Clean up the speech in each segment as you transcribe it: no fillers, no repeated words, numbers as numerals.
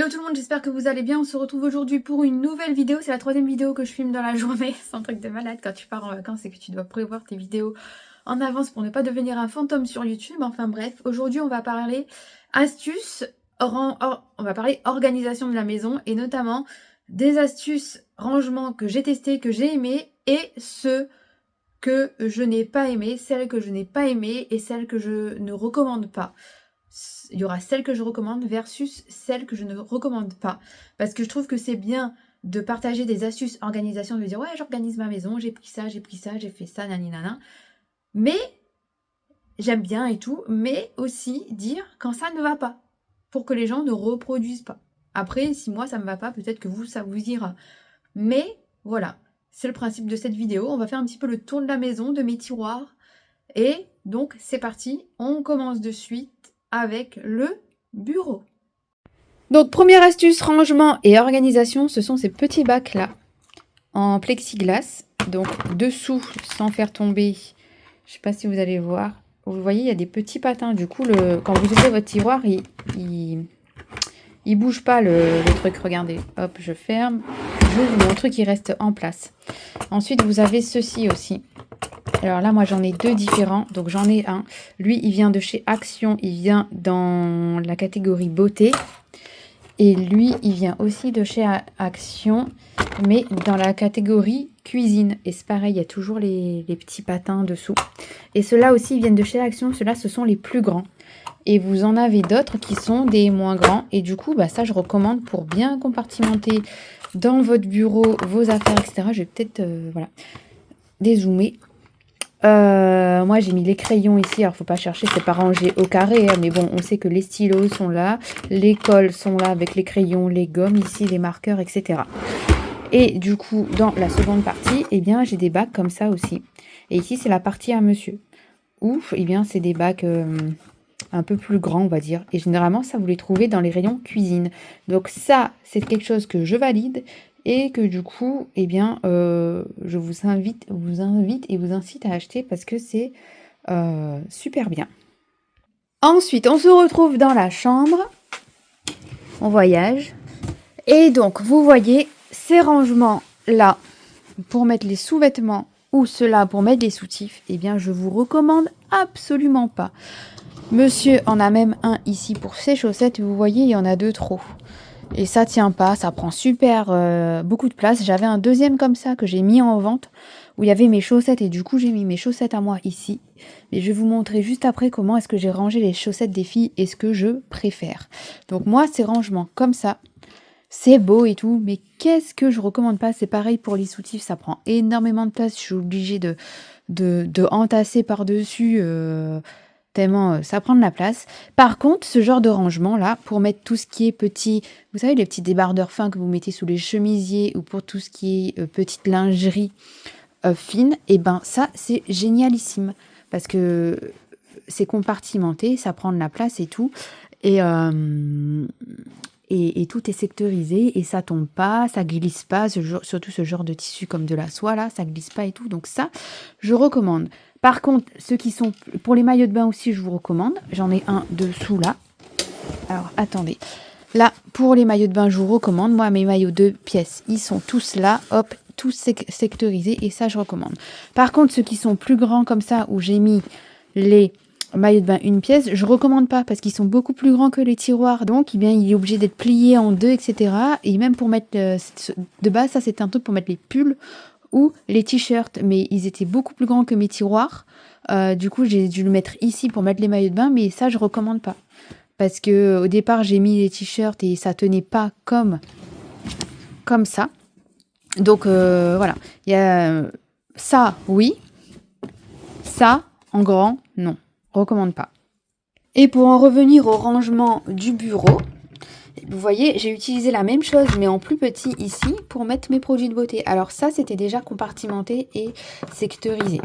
Hello tout le monde, j'espère que vous allez bien. On se retrouve aujourd'hui pour une nouvelle vidéo. C'est la troisième vidéo que je filme dans la journée. C'est un truc de malade quand tu pars en vacances et que tu dois prévoir tes vidéos en avance pour ne pas devenir un fantôme sur YouTube. Enfin bref, aujourd'hui on va parler astuces, on va parler organisation de la maison et notamment des astuces rangement que j'ai testées, que j'ai aimées et ceux que je n'ai pas aimé, celles que je n'ai pas aimées et celles que je ne recommande pas. Il y aura celles que je recommande versus celles que je ne recommande pas. Parce que je trouve que c'est bien de partager des astuces organisation, de dire ouais j'organise ma maison, j'ai pris ça, j'ai fait ça, naninana. Mais j'aime bien et tout, mais aussi dire quand ça ne va pas. Pour que les gens ne reproduisent pas. Après, si moi ça me va pas, peut-être que vous, ça vous ira. Mais voilà, c'est le principe de cette vidéo. On va faire un petit peu le tour de la maison, de mes tiroirs. Et donc c'est parti, on commence de suite avec le bureau. Donc première astuce, rangement et organisation, ce sont ces petits bacs là en plexiglas. Donc dessous, sans faire tomber, je sais pas si vous allez voir, vous voyez il y a des petits patins. Du coup, quand vous ouvrez votre tiroir, il bouge pas le truc. Regardez, hop, je ferme, j'ouvre, mon truc il reste en place. Ensuite vous avez ceci aussi. Alors là, moi, j'en ai deux différents. Donc, j'en ai un. Lui, il vient de chez Action. Il vient dans la catégorie beauté. Et lui, il vient aussi de chez Action, mais dans la catégorie cuisine. Et c'est pareil, il y a toujours les petits patins dessous. Et ceux-là aussi, ils viennent de chez Action. Ceux-là, ce sont les plus grands. Et vous en avez d'autres qui sont des moins grands. Et du coup, bah, ça, je recommande pour bien compartimenter dans votre bureau, vos affaires, etc. Je vais peut-être voilà, dézoomer. Moi j'ai mis les crayons ici, alors faut pas chercher, c'est pas rangé au carré, hein, mais bon, on sait que les stylos sont là, les cols sont là avec les crayons, les gommes ici, les marqueurs, etc. Et du coup, dans la seconde partie, eh bien, j'ai des bacs comme ça aussi. Et ici, c'est la partie à monsieur. Ou, eh bien, c'est des bacs un peu plus grands, on va dire. Et généralement, ça, vous les trouvez dans les rayons cuisine. Donc ça, c'est quelque chose que je valide. Et que du coup, eh bien, je vous invite et vous incite à acheter parce que c'est super bien. Ensuite, on se retrouve dans la chambre. On voyage. Et donc, vous voyez ces rangements-là pour mettre les sous-vêtements ou ceux-là pour mettre les soutifs. Eh bien, je vous recommande absolument pas. Monsieur en a même un ici pour ses chaussettes. Vous voyez, il y en a deux trop. Et ça tient pas, ça prend super beaucoup de place. J'avais un deuxième comme ça que j'ai mis en vente où il y avait mes chaussettes et du coup j'ai mis mes chaussettes à moi ici. Mais je vais vous montrer juste après comment est-ce que j'ai rangé les chaussettes des filles et ce que je préfère. Donc moi ces rangements comme ça, c'est beau et tout, mais qu'est-ce que je recommande pas? C'est pareil pour les soutifs, ça prend énormément de place. Je suis obligée de entasser par-dessus. Tellement ça prend de la place. Par contre, ce genre de rangement là, pour mettre tout ce qui est petit, vous savez les petits débardeurs fins que vous mettez sous les chemisiers ou pour tout ce qui est petite lingerie fine, et ben ça c'est génialissime parce que c'est compartimenté, ça prend de la place et tout. Et tout est sectorisé et ça tombe pas, ça glisse pas, surtout ce genre de tissu comme de la soie là, ça glisse pas et tout. Donc ça, je recommande. Par contre, ceux qui sont pour les maillots de bain aussi, je vous recommande. J'en ai un dessous là. Alors attendez. Là, pour les maillots de bain, je vous recommande. Moi, mes maillots de pièces, ils sont tous là. Hop, tous sectorisés et ça, je recommande. Par contre, ceux qui sont plus grands comme ça, où j'ai mis les maillot de bain une pièce, je recommande pas parce qu'ils sont beaucoup plus grands que les tiroirs, donc eh bien, il est obligé d'être plié en deux, etc. Et même pour mettre de base, ça c'était un truc pour mettre les pulls ou les t-shirts, mais ils étaient beaucoup plus grands que mes tiroirs. Du coup, j'ai dû le mettre ici pour mettre les maillots de bain, mais ça je recommande pas parce que au départ j'ai mis les t-shirts et ça tenait pas comme ça. Donc voilà, il y a ça, oui, ça en grand, non. Recommande pas. Et pour en revenir au rangement du bureau, vous voyez, j'ai utilisé la même chose mais en plus petit ici pour mettre mes produits de beauté. Alors ça, c'était déjà compartimenté et sectorisé.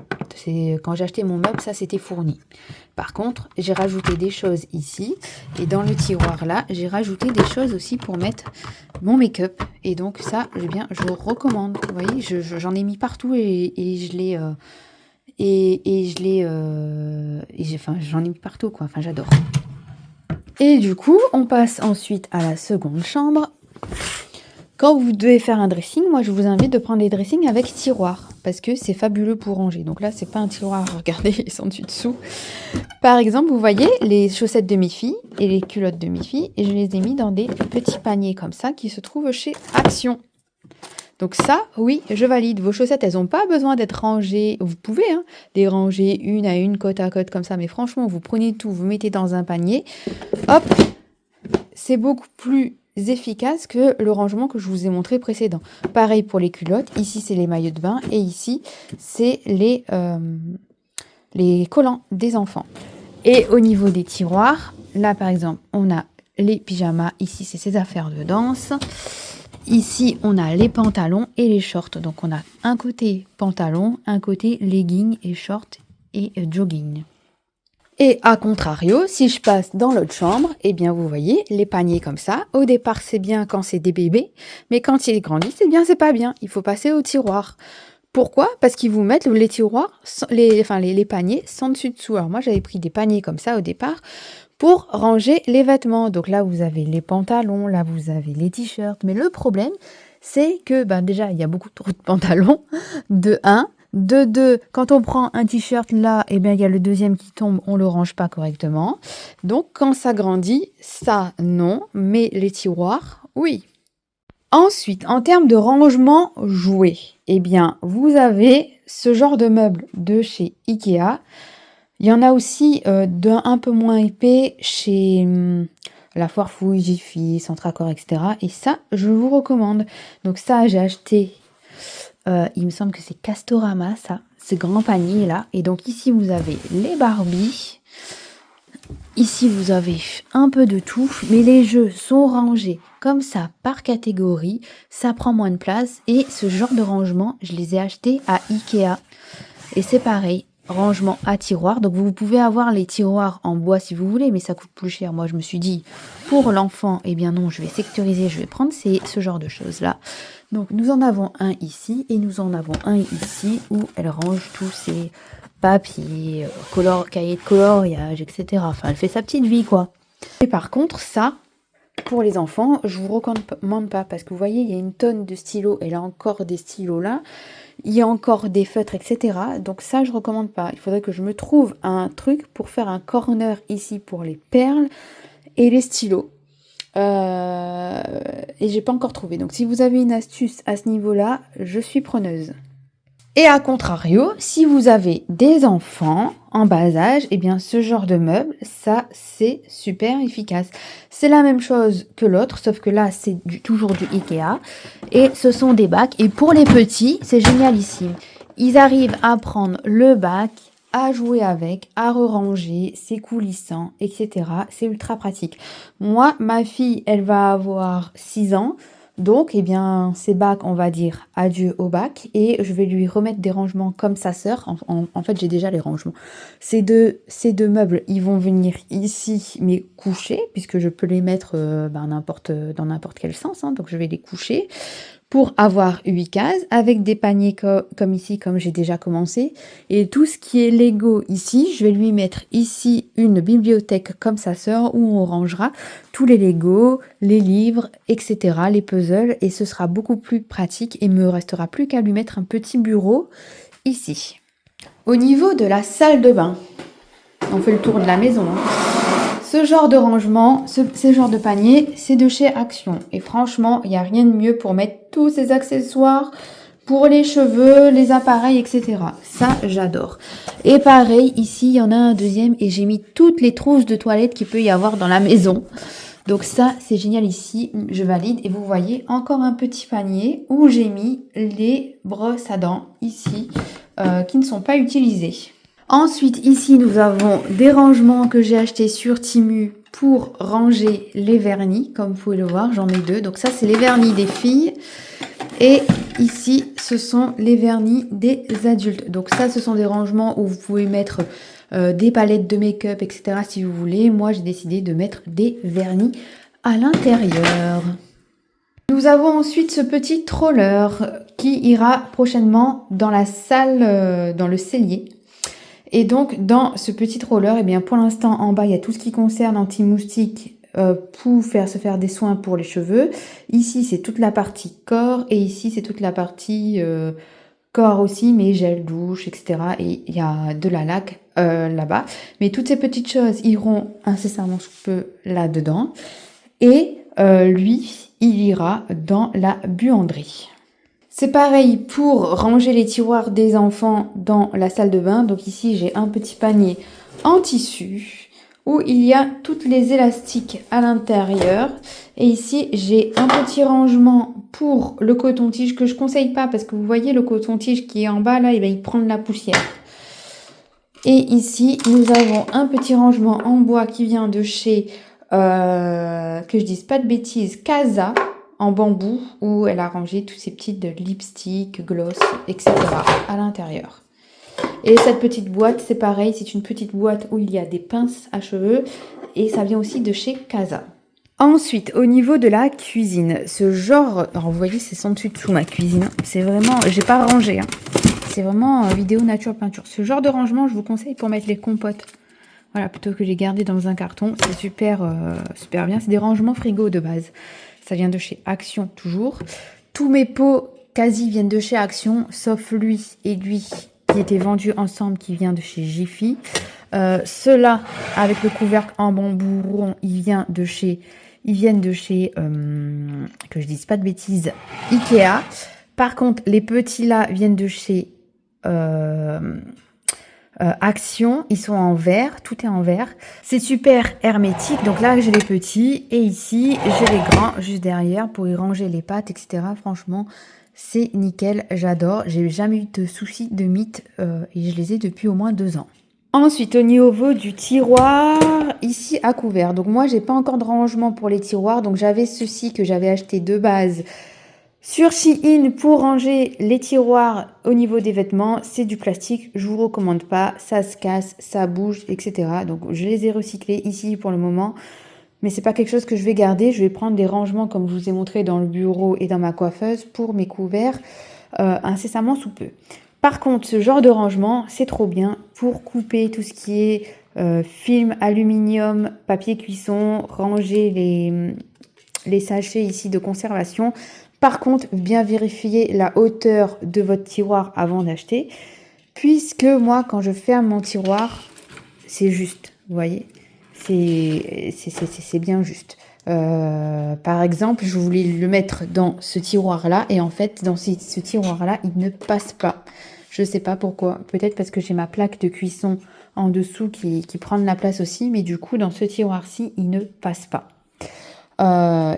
Quand j'ai acheté mon meuble, ça c'était fourni. Par contre, j'ai rajouté des choses ici et dans le tiroir là, j'ai rajouté des choses aussi pour mettre mon make-up. Et donc ça, eh bien, je recommande. Vous voyez, j'en ai mis partout et je l'ai... Et je l'ai... enfin, j'en ai mis partout, quoi. Enfin, j'adore. Et du coup, on passe ensuite à la seconde chambre. Quand vous devez faire un dressing, moi je vous invite de prendre les dressings avec tiroir parce que c'est fabuleux pour ranger. Donc là, c'est pas un tiroir, regardez, ils sont dessous. Par exemple, vous voyez les chaussettes de mes filles et les culottes de mes filles et je les ai mis dans des petits paniers comme ça qui se trouvent chez Action. Donc ça, oui, je valide. Vos chaussettes, elles n'ont pas besoin d'être rangées. Vous pouvez les ranger une à une, côte à côte comme ça. Mais franchement, vous prenez tout, vous mettez dans un panier. Hop, c'est beaucoup plus efficace que le rangement que je vous ai montré précédent. Pareil pour les culottes. Ici, c'est les maillots de bain. Et ici, c'est les collants des enfants. Et au niveau des tiroirs, là, par exemple, on a les pyjamas. Ici, c'est ses affaires de danse. Ici, on a les pantalons et les shorts. Donc, on a un côté pantalon, un côté legging et short et jogging. Et à contrario, si je passe dans l'autre chambre, eh bien, vous voyez, les paniers comme ça. Au départ, c'est bien quand c'est des bébés. Mais quand ils grandissent, eh bien, c'est pas bien. Il faut passer au tiroir. Pourquoi? Parce qu'ils vous mettent les tiroirs, les paniers sans dessus-dessous. Alors, moi, j'avais pris des paniers comme ça au départ pour ranger les vêtements. Donc là, vous avez les pantalons, là, vous avez les t-shirts. Mais le problème, c'est que déjà, il y a beaucoup trop de pantalons, de 1. De 2, quand on prend un t-shirt là, eh bien, il y a le deuxième qui tombe, on ne le range pas correctement. Donc, quand ça grandit, ça, non. Mais les tiroirs, oui. Ensuite, en termes de rangement jouet, eh bien, vous avez ce genre de meubles de chez Ikea. Il y en a aussi d'un peu moins épais chez La Foire Fouille, Jiffy, Centracor, etc. Et ça, je vous recommande. Donc ça, j'ai acheté, il me semble que c'est Castorama, ça, ce grand panier là. Et donc ici, vous avez les Barbie. Ici, vous avez un peu de tout, mais les jeux sont rangés comme ça par catégorie. Ça prend moins de place. Et ce genre de rangement, je les ai achetés à Ikea. Et c'est pareil, rangement à tiroir. Donc, vous pouvez avoir les tiroirs en bois si vous voulez, mais ça coûte plus cher. Moi, je me suis dit, pour l'enfant, eh bien non, je vais sectoriser, je vais prendre ce genre de choses-là. Donc, nous en avons un ici et nous en avons un ici où elle range tous ses papiers, cahiers de coloriage, etc. Enfin, elle fait sa petite vie, quoi. Et par contre, ça, pour les enfants, je vous recommande pas parce que vous voyez, il y a une tonne de stylos et là encore des stylos là. Il y a encore des feutres, etc. Donc ça, je recommande pas. Il faudrait que je me trouve un truc pour faire un corner ici pour les perles et les stylos. Et j'ai pas encore trouvé. Donc si vous avez une astuce à ce niveau-là, je suis preneuse. Et à contrario, si vous avez des enfants en bas âge, eh bien ce genre de meuble, ça c'est super efficace. C'est la même chose que l'autre, sauf que là c'est toujours du Ikea. Et ce sont des bacs. Et pour les petits, c'est génialissime. Ils arrivent à prendre le bac, à jouer avec, à re-ranger, c'est coulissant, etc. C'est ultra pratique. Moi, ma fille, elle va avoir 6 ans. Donc, eh bien, ces bacs, on va dire adieu au bac et je vais lui remettre des rangements comme sa sœur. En fait, j'ai déjà les rangements. Ces deux meubles, ils vont venir ici, mais couchés, puisque je peux les mettre dans n'importe quel sens. Donc, je vais les coucher pour avoir 8 cases avec des paniers comme ici, comme j'ai déjà commencé. Et tout ce qui est Lego ici, je vais lui mettre ici une bibliothèque comme sa sœur où on rangera tous les Lego, les livres, etc., les puzzles. Et ce sera beaucoup plus pratique et il me restera plus qu'à lui mettre un petit bureau ici. Au niveau de la salle de bain, on fait le tour de la maison. Ce genre de rangement, ce genre de panier, c'est de chez Action. Et franchement, il n'y a rien de mieux pour mettre tous ces accessoires, pour les cheveux, les appareils, etc. Ça, j'adore. Et pareil, ici, il y en a un deuxième et j'ai mis toutes les trousses de toilette qu'il peut y avoir dans la maison. Donc ça, c'est génial ici, je valide. Et vous voyez, encore un petit panier où j'ai mis les brosses à dents ici, qui ne sont pas utilisées. Ensuite, ici, nous avons des rangements que j'ai achetés sur Temu pour ranger les vernis. Comme vous pouvez le voir, j'en ai 2. Donc ça, c'est les vernis des filles. Et ici, ce sont les vernis des adultes. Donc ça, ce sont des rangements où vous pouvez mettre des palettes de make-up, etc. si vous voulez. Moi, j'ai décidé de mettre des vernis à l'intérieur. Nous avons ensuite ce petit troller qui ira prochainement dans la salle, dans le cellier. Et donc, dans ce petit roller, eh bien, pour l'instant, en bas, il y a tout ce qui concerne anti-moustique pour se faire des soins pour les cheveux. Ici, c'est toute la partie corps et ici, c'est toute la partie corps aussi, mais gel douche, etc. Et il y a de la laque là-bas. Mais toutes ces petites choses iront incessamment sous peu là-dedans. Et lui, il ira dans la buanderie. C'est pareil pour ranger les tiroirs des enfants dans la salle de bain. Donc ici, j'ai un petit panier en tissu où il y a toutes les élastiques à l'intérieur. Et ici, j'ai un petit rangement pour le coton-tige que je ne conseille pas parce que vous voyez le coton-tige qui est en bas là, il prend de la poussière. Et ici, nous avons un petit rangement en bois qui vient de chez, que je dise pas de bêtises, Casa, en bambou, où elle a rangé tous ces petites lipsticks, gloss, etc. à l'intérieur. Et cette petite boîte, c'est pareil, c'est une petite boîte où il y a des pinces à cheveux et ça vient aussi de chez Casa. Ensuite, au niveau de la cuisine, ce genre, alors vous voyez, c'est sans dessus dessous ma cuisine, c'est vraiment, j'ai pas rangé, hein. C'est vraiment vidéo nature peinture. Ce genre de rangement, je vous conseille pour mettre les compotes. Voilà, plutôt que les garder dans un carton, c'est super, super bien. C'est des rangements frigo de base. Ça vient de chez Action toujours. Tous mes pots quasi viennent de chez Action, sauf lui et lui qui étaient vendus ensemble, qui vient de chez Jiffy. Ceux-là, avec le couvercle en bambou rond, ils viennent de chez, que je dise pas de bêtises, Ikea. Par contre, les petits là viennent de chez Action, ils sont en verre, tout est en verre. C'est super hermétique, donc là j'ai les petits et ici j'ai les grands juste derrière pour y ranger les pâtes, etc. Franchement, c'est nickel, j'adore. J'ai jamais eu de soucis de mythes et je les ai depuis au moins 2 ans. Ensuite, au niveau du tiroir, ici à couvert. Donc moi, j'ai pas encore de rangement pour les tiroirs, donc j'avais ceci que j'avais acheté de base sur Shein pour ranger les tiroirs au niveau des vêtements. C'est du plastique, je vous recommande pas, ça se casse, ça bouge, etc. Donc je les ai recyclés ici pour le moment, mais c'est pas quelque chose que je vais garder. Je vais prendre des rangements comme je vous ai montré dans le bureau et dans ma coiffeuse pour mes couverts incessamment sous peu. Par contre, ce genre de rangement, c'est trop bien pour couper tout ce qui est film, aluminium, papier cuisson, ranger les sachets ici de conservation. Par contre, bien vérifier la hauteur de votre tiroir avant d'acheter, puisque moi, quand je ferme mon tiroir, c'est juste, vous voyez, c'est bien juste. Par exemple, je voulais le mettre dans ce tiroir-là, et en fait, dans ce tiroir-là, il ne passe pas. Je ne sais pas pourquoi. Peut-être parce que j'ai ma plaque de cuisson en dessous qui prend de la place aussi, mais du coup, dans ce tiroir-ci, il ne passe pas.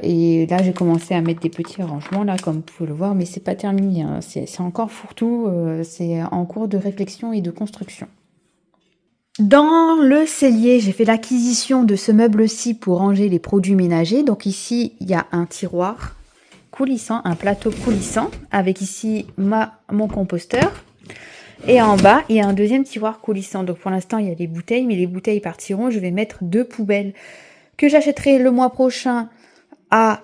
Et là, j'ai commencé à mettre des petits rangements, là, comme vous pouvez le voir, mais c'est pas terminé, hein. C'est encore fourre-tout, c'est en cours de réflexion et de construction. Dans le cellier, j'ai fait l'acquisition de ce meuble-ci pour ranger les produits ménagers. Donc ici, il y a un tiroir coulissant, un plateau coulissant, avec ici mon composteur. Et en bas, il y a un deuxième tiroir coulissant. Donc pour l'instant, il y a les bouteilles, mais les bouteilles partiront. Je vais mettre 2 poubelles que j'achèterai le mois prochain à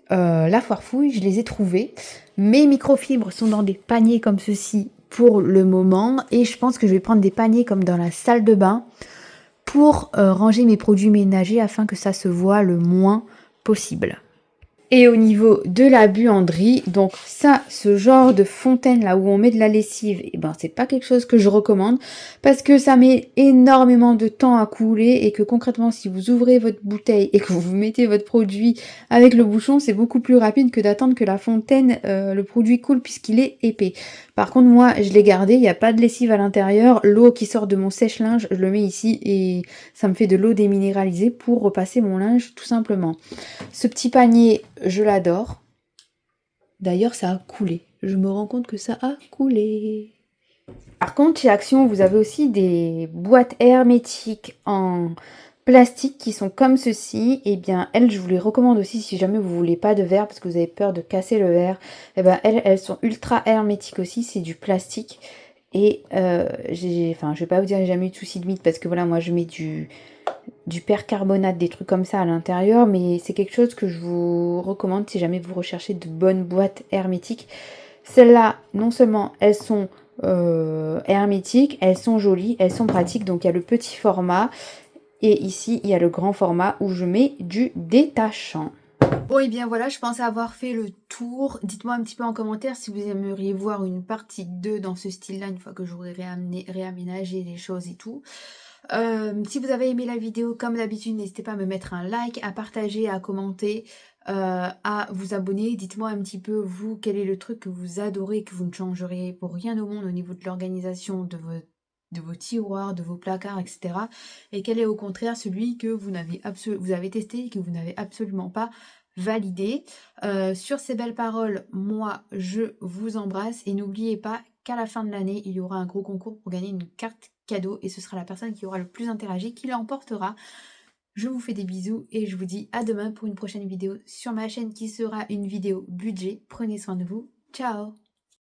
la foire fouille. Je les ai trouvées. Mes microfibres sont dans des paniers comme ceci pour le moment. Et je pense que je vais prendre des paniers comme dans la salle de bain pour ranger mes produits ménagers afin que ça se voit le moins possible. Et au niveau de la buanderie, donc ça, ce genre de fontaine là où on met de la lessive, et ben c'est pas quelque chose que je recommande parce que ça met énormément de temps à couler et que concrètement si vous ouvrez votre bouteille et que vous mettez votre produit avec le bouchon, c'est beaucoup plus rapide que d'attendre que la fontaine, le produit coule puisqu'il est épais. Par contre moi je l'ai gardé, il n'y a pas de lessive à l'intérieur, l'eau qui sort de mon sèche-linge, je le mets ici et ça me fait de l'eau déminéralisée pour repasser mon linge tout simplement. Ce petit panier, je l'adore. D'ailleurs, ça a coulé. Je me rends compte que ça a coulé. Par contre, chez Action, vous avez aussi des boîtes hermétiques en plastique qui sont comme ceci. Et bien, elles, je vous les recommande aussi si jamais vous voulez pas de verre parce que vous avez peur de casser le verre. Et bien, elles sont ultra hermétiques aussi. C'est du plastique. Et je vais pas vous dire j'ai jamais eu de soucis de mythe parce que voilà, moi je mets du percarbonate, des trucs comme ça à l'intérieur, mais c'est quelque chose que je vous recommande si jamais vous recherchez de bonnes boîtes hermétiques. Celles-là, non seulement elles sont hermétiques. Elles sont jolies, elles sont pratiques. Donc il y a le petit format et ici il y a le grand format où je mets du détachant. Bon et bien voilà, je pense avoir fait le tour. Dites-moi un petit peu en commentaire si vous aimeriez voir une partie 2 dans ce style-là, une fois que j'aurai réaménagé les choses et tout. Si vous avez aimé la vidéo, comme d'habitude, n'hésitez pas à me mettre un like, à partager, à commenter, à vous abonner. Dites-moi un petit peu, vous, quel est le truc que vous adorez, que vous ne changeriez pour rien au monde au niveau de l'organisation de vos tiroirs, de vos placards, etc. Et quel est au contraire celui que vous avez testé et que vous n'avez absolument pas validé. Sur ces belles paroles, moi, je vous embrasse et n'oubliez pas qu'à la fin de l'année, il y aura un gros concours pour gagner une carte cadeau et ce sera la personne qui aura le plus interagi qui l'emportera. Je vous fais des bisous et je vous dis à demain pour une prochaine vidéo sur ma chaîne qui sera une vidéo budget. Prenez soin de vous. Ciao!